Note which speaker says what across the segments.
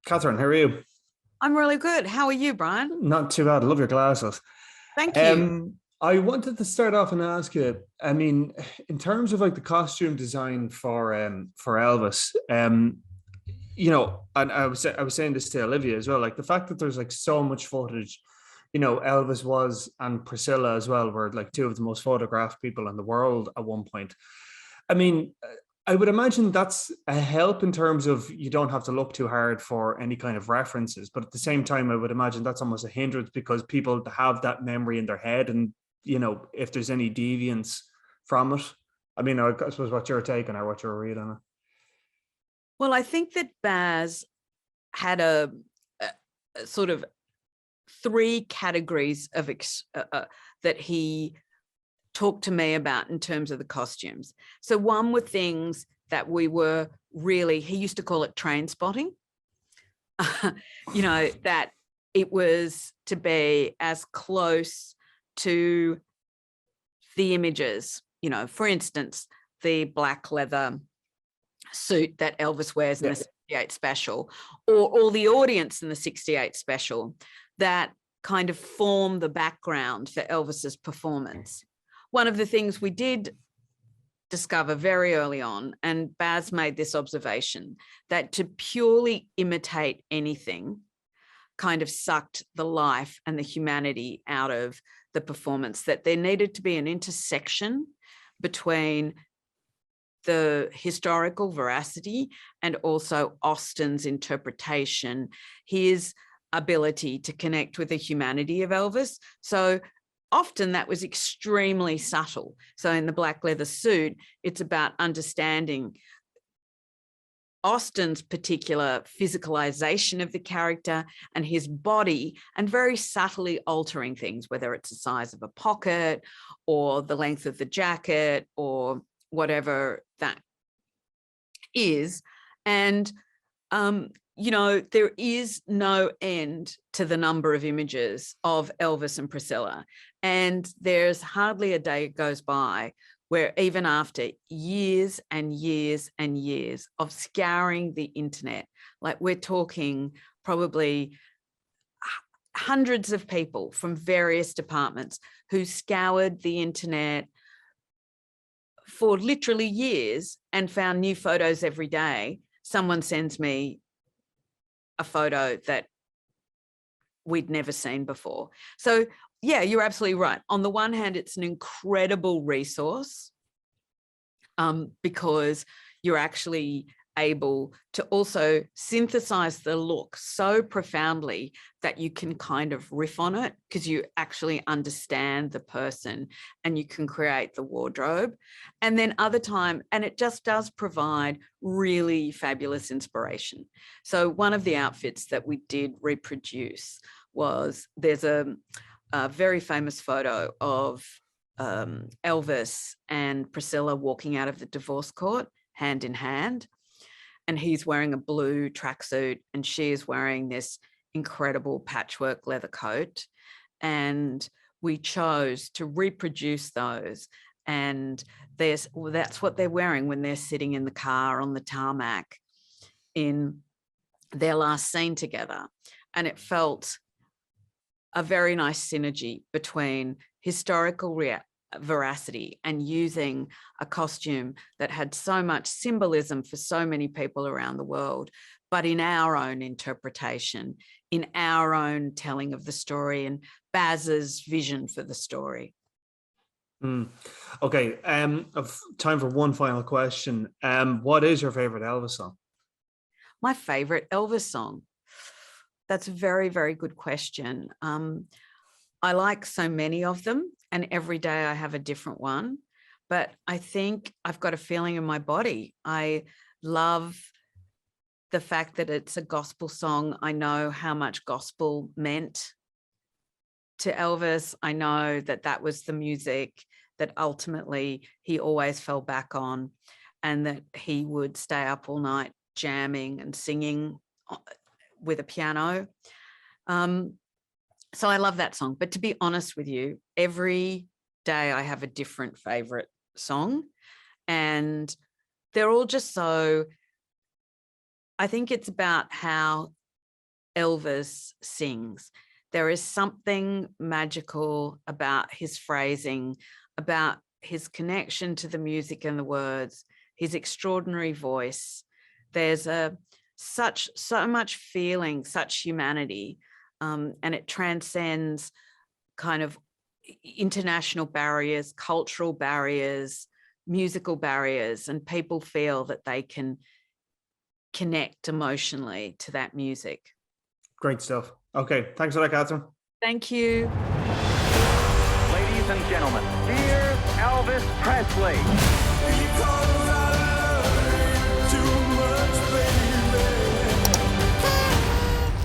Speaker 1: Catherine, how are you?
Speaker 2: I'm really good. How are you, Brian?
Speaker 1: Not too bad. I love your glasses.
Speaker 2: Thank you.
Speaker 1: I wanted to start off and ask you, I mean, in terms of like the costume design for Elvis, and I was saying this to Olivia as well, like the fact that there's like so much footage, Elvis was and Priscilla as well were like two of the most photographed people in the world at one point. I mean, I would imagine that's a help in terms of you don't have to look too hard for any kind of references. But at the same time, I would imagine that's almost a hindrance because people have that memory in their head. And, if there's any deviance from it, I mean, I suppose what you're taking or what you're reading.
Speaker 2: Well, I think that Baz had a sort of three categories of that he talked to me about in terms of the costumes. So one were things that we were really, he used to call it train spotting, that it was to be as close to the images, for instance, the black leather suit that Elvis wears in the 68 special, or the audience in the 68 special that kind of form the background for Elvis's performance. One of the things we did discover very early on, and Baz made this observation, that to purely imitate anything kind of sucked the life and the humanity out of the performance, that there needed to be an intersection between the historical veracity and also Austen's interpretation, his ability to connect with the humanity of Elvis. So often that was extremely subtle. So in the black leather suit, it's about understanding Austen's particular physicalization of the character and his body, and very subtly altering things, whether it's the size of a pocket or the length of the jacket or whatever that is. And, there is no end to the number of images of Elvis and Priscilla. And there's hardly a day goes by where, even after years and years and years of scouring the internet, like we're talking probably hundreds of people from various departments who scoured the internet for literally years and found new photos every day, someone sends me a photo that we'd never seen before. So yeah, you're absolutely right. On the one hand, it's an incredible resource because you're actually able to also synthesize the look so profoundly that you can kind of riff on it because you actually understand the person and you can create the wardrobe. And then other time, and it just does provide really fabulous inspiration. So one of the outfits that we did reproduce was, there's a very famous photo of Elvis and Priscilla walking out of the divorce court hand in hand. And he's wearing a blue tracksuit and she is wearing this incredible patchwork leather coat. And we chose to reproduce those. And that's what they're wearing when they're sitting in the car on the tarmac in their last scene together. And it felt a very nice synergy between historical veracity and using a costume that had so much symbolism for so many people around the world, but in our own interpretation, in our own telling of the story and Baz's vision for the story.
Speaker 1: Okay, I've time for one final question. What is your favorite Elvis song?
Speaker 2: My favorite Elvis song? That's a very, very good question. I like so many of them, and every day I have a different one, but I think I've got a feeling in my body. I love the fact that it's a gospel song. I know how much gospel meant to Elvis. I know that that was the music that ultimately he always fell back on, and that he would stay up all night jamming and singing with a piano. So I love that song. But to be honest with you, every day I have a different favorite song, and they're all just so, I think it's about how Elvis sings. There is something magical about his phrasing, about his connection to the music and the words, his extraordinary voice. There's so much feeling, such humanity, and it transcends kind of international barriers, cultural barriers, musical barriers, and people feel that they can connect emotionally to that music.
Speaker 1: Great stuff. Okay, thanks for that, Catherine.
Speaker 2: Thank you.
Speaker 3: Ladies and gentlemen, here's Elvis Presley.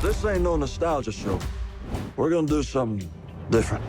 Speaker 4: This ain't no nostalgia show. We're gonna do something different.